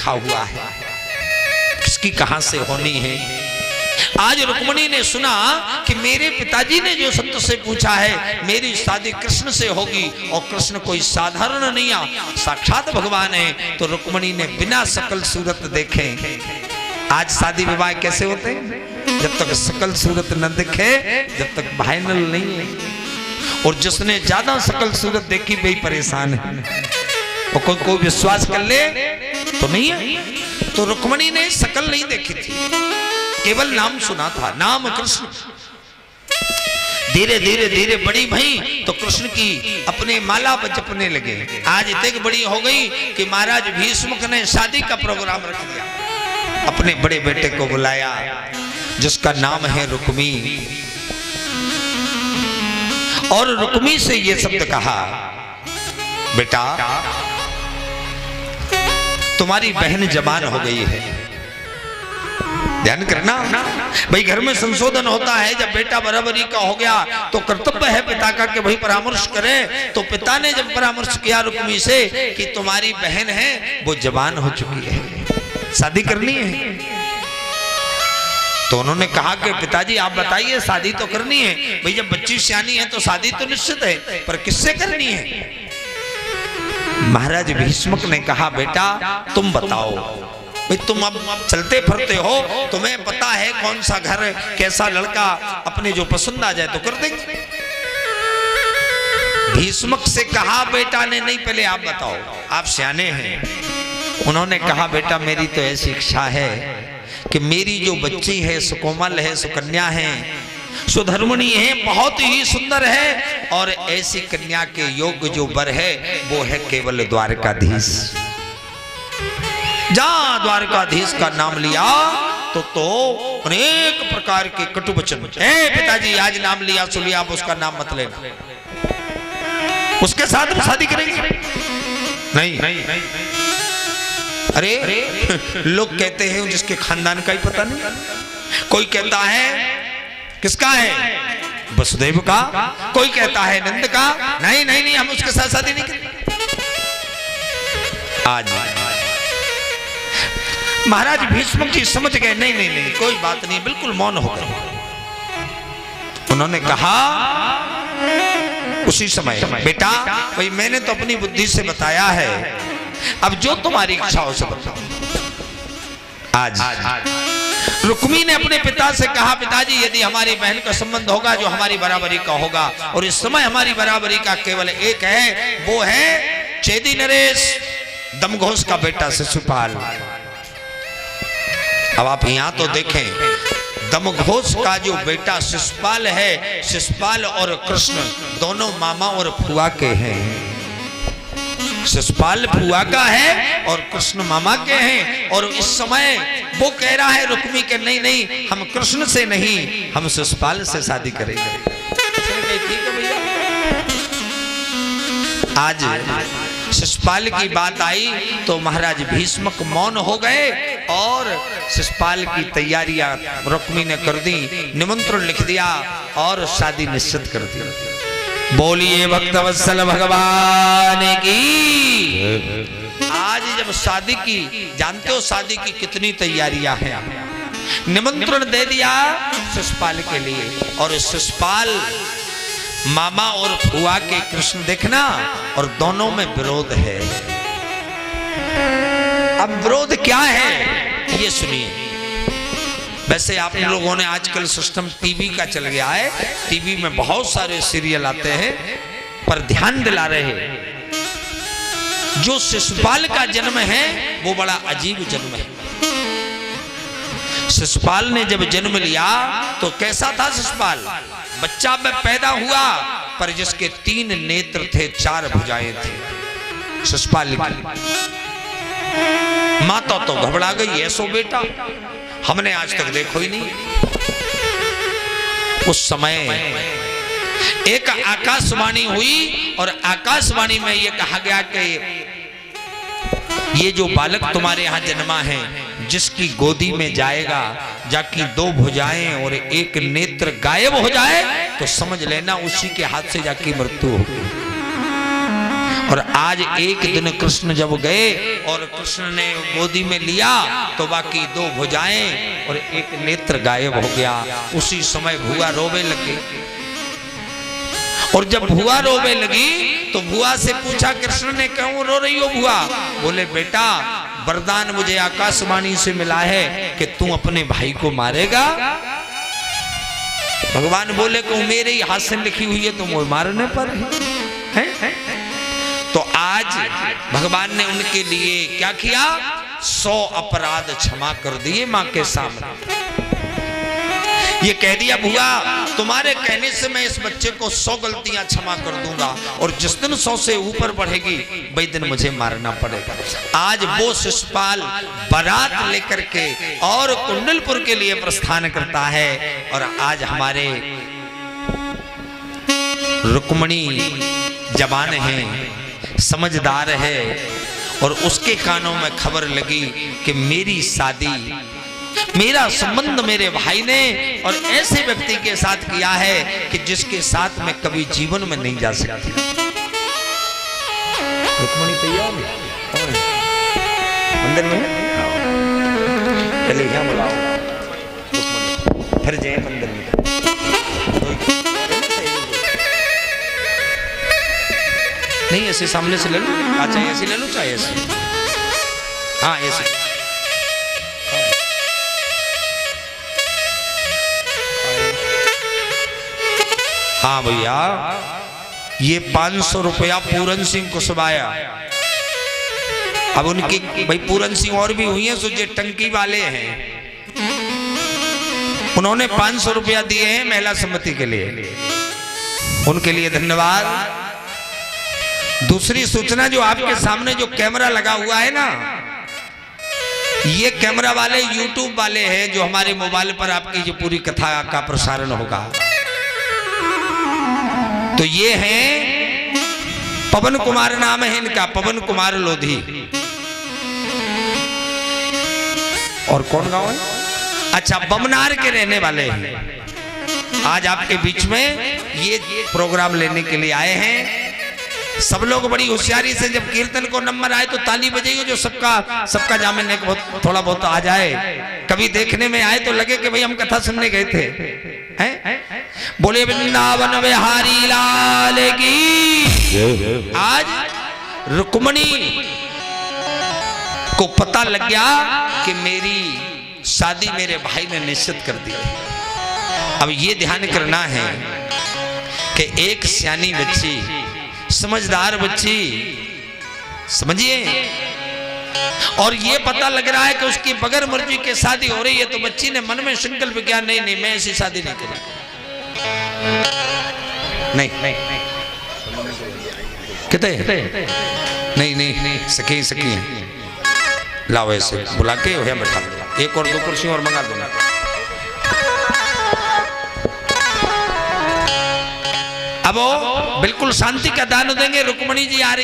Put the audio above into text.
लिखा हुआ है, किसकी कहां से होनी है। आज रुक्मिणी ने सुना कि मेरे पिताजी ने जो संत से पूछा है मेरी शादी कृष्ण से होगी, और कृष्ण कोई साधारण नहीं है, साक्षात भगवान है। तो रुक्मिणी ने बिना सकल सूरत देखे, आज शादी विवाह कैसे होते हैं, जब तक सकल सूरत न दिखे, जब तक फाइनल नहीं है। और जिसने ज्यादा सकल सूरत देखी वही परेशान है, और कोई विश्वास कर ले तो नहीं है। तो रुक्मिणी ने सकल नहीं देखी थी, केवल नाम सुना था, नाम कृष्ण। धीरे धीरे धीरे बड़ी भई तो कृष्ण की अपने माला जपने लगे। आज इतनी बड़ी हो गई कि महाराज भीष्म ने शादी का प्रोग्राम रख दिया, अपने बड़े बेटे को बुलाया जिसका नाम है रुक्मी, और रुक्मी से ये शब्द कहा, बेटा तुम्हारी बहन जवान हो गई है। ध्यान करना भाई, घर में संशोधन होता है। जब बेटा बराबरी का हो गया तो कर्तव्य है पिता का कि भाई परामर्श करे। तो पिता ने जब परामर्श किया रुक्मी से कि तुम्हारी बहन है वो जवान हो चुकी है, शादी करनी है। तो उन्होंने कहा कि पिताजी आप बताइए, शादी तो करनी है भाई, जब बच्ची सियानी है तो शादी तो निश्चित है, पर किससे करनी है। महाराज भीष्मक ने कहा, बेटा तुम बताओ भाई, तुम अब चलते फिरते हो, तुम्हें पता है कौन सा घर, कैसा लड़का अपने जो पसंद आ जाए तो कर देंगे। भीष्मक से कहा बेटा ने, नहीं पहले आप बताओ, आप सियाने हैं। उन्होंने कहा, बेटा मेरी तो ऐसी इच्छा है कि मेरी जो बच्ची है सुकोमल है, सुकन्या है, सुधर्मणी है, बहुत ही सुंदर है, और ऐसी कन्या के योग्य जो वर है वो है केवल द्वारकाधीश। जहां द्वारकाधीश का नाम लिया तो अनेक प्रकार के कटु वचन, पिताजी आज नाम लिया सुन लिया, आप उसका नाम मत लेना, उसके साथ हम शादी करेंगे नहीं, नहीं, नहीं। अरे लोग कहते हैं जिसके खानदान का ही पता नहीं, कोई कहता है किसका है, वसुदेव का, कोई कहता है नंद का, नहीं नहीं नहीं हम उसके साथ शादी नहीं करेंगे। आज महाराज भीष्म जी समझ गए, नहीं नहीं नहीं कोई बात नहीं, बिल्कुल मौन हो गए। उन्होंने कहा उसी समय, बेटा भाई मैंने तो अपनी बुद्धि से बताया है, अब जो तुम्हारी इच्छा हो सब बताओ। आज रुक्मी ने अपने पिता से कहा, पिताजी यदि हमारी बहन का संबंध होगा जो हमारी बराबरी का होगा, और इस समय हमारी बराबरी का केवल एक है, वो है चेदी नरेश दमघोष का बेटा शिशुपाल। अब आप यहां तो देखें, दमघोष का जो बेटा शिशुपाल है, शिशुपाल और कृष्ण दोनों मामा और फुआ के हैं। शिशुपाल फुआ का है और कृष्ण मामा के हैं, और इस समय वो कह रहा है रुक्मी के, नहीं नहीं हम कृष्ण से नहीं, हम शिशुपाल से शादी करेंगे। ठीक है भैया। आज शिशुपाल की बात आई तो महाराज भीष्मक मौन हो गए, और शिशुपाल की तैयारियां रुक्मी ने कर दी, निमंत्रण लिख दिया और शादी निश्चित कर दी। बोलिए भक्तवत्सल भगवान की। आज जब शादी की, जानते हो शादी की कितनी तैयारियां हैं, निमंत्रण दे दिया शिशुपाल के लिए, और शिशुपाल मामा और फुआ के कृष्ण देखना, और दोनों में विरोध है। अब विरोध क्या है ये सुनिए। वैसे आप लोगों ने आजकल सिस्टम टीवी का चल गया है, टीवी में बहुत सारे सीरियल आते हैं, पर ध्यान दिला रहे हैं जो शिशुपाल का जन्म है वो बड़ा अजीब जन्म है। शिशुपाल ने जब जन्म लिया तो कैसा था शिशुपाल, बच्चा में पैदा हुआ पर जिसके 3 नेत्र थे, 4 भुजाएं थी शिशुपाल की। माता तो घबरा गई, ऐसो बेटा हमने आज तक देखो ही नहीं। उस समय एक आकाशवाणी हुई, और आकाशवाणी में यह कहा गया कि ये जो बालक तुम्हारे यहाँ जन्मा है, जिसकी गोदी में जाएगा, जाकी 2 भुजाएं और 1 नेत्र गायब हो जाए तो समझ लेना उसी के हाथ से जाकी मृत्यु होगी। और आज एक दिन कृष्ण जब गए और कृष्ण ने गोदी में लिया तो बाकी दो भुजाएं और एक नेत्र गायब हो गया। उसी समय भुआ रोवे लगी और जब भुआ रोवे लगी तो भुआ से पूछा कृष्ण ने, क्यों रो रही हो भुआ? बोले बेटा वरदान मुझे आकाशवाणी से मिला है कि तू अपने भाई को मारेगा। भगवान बोले को मेरे ही हाथ से लिखी हुई है तो मुझे मारने पर है। तो आज भगवान ने उनके लिए क्या किया? 100 अपराध क्षमा कर दिए मां के सामने। ये कह दिया भुआ तुम्हारे कहने से मैं इस बच्चे को 100 गलतियां क्षमा कर दूंगा और जिस दिन 100 से ऊपर बढ़ेगी वही दिन मुझे मारना पड़ेगा। आज वो शिशुपाल बारात लेकर के और कुंडलपुर के लिए प्रस्थान करता है और आज हमारे रुक्मणी जवान है, समझदार है और उसके कानों में खबर लगी कि मेरी शादी, मेरा संबंध मेरे भाई ने और ऐसे व्यक्ति के साथ किया है कि जिसके साथ मैं कभी जीवन में नहीं जा सकती। रुक्मणी तैयार अंदर में चलिए क्या बुलाओ फिर जाए मंदिर में। नहीं ऐसे सामने से ले लो, अच्छा ऐसे ले लो चाहे ऐसे, हाँ ऐसे। हाँ भैया ये 500 रुपया पूरन सिंह कुशवाया। अब उनकी भाई पूरन सिंह और भी हुई हैं सो जो टंकी वाले हैं, उन्होंने 500 रुपया दिए हैं महिला सम्मति के लिए, उनके लिए धन्यवाद। दूसरी सूचना जो आपके सामने जो कैमरा लगा हुआ है ना, ये कैमरा वाले YouTube वाले हैं जो हमारे मोबाइल पर आपकी जो पूरी कथा का प्रसारण होगा। तो ये हैं पवन कुमार नाम है इनका, पवन कुमार लोधी। और कौन गांव है? अच्छा बमनार के रहने वाले हैं। आज आपके बीच में ये प्रोग्राम लेने के लिए आए हैं। सब लोग बड़ी होशियारी से जब कीर्तन को नंबर आए तो ताली बजाइए, जो सबका जामिन थोड़ा बहुत आ जाए। कभी देखने में आए तो लगे कि भाई हम कथा सुनने गए थे। हैं? बोले वृंदावन बिहारी लाल की। आज रुक्मणी को पता लग गया कि मेरी शादी मेरे भाई ने निश्चित कर दी। अब ये ध्यान करना है कि एक सियानी बच्ची, समझदार बच्ची, समझिए, और ये पता लग रहा है कि उसकी बगैर मर्जी की शादी हो रही है, तो बच्ची ने मन में संकल्प किया नहीं नहीं मैं ऐसी शादी नहीं करूंगी। नहीं कितने नहीं नहीं सकी लाओ ऐसे बुला के बैठा, एक और 2 कुर्सी और मंगा देना। अब वो बिल्कुल शांति का दान देंगे। रुक्मणी जी आ रही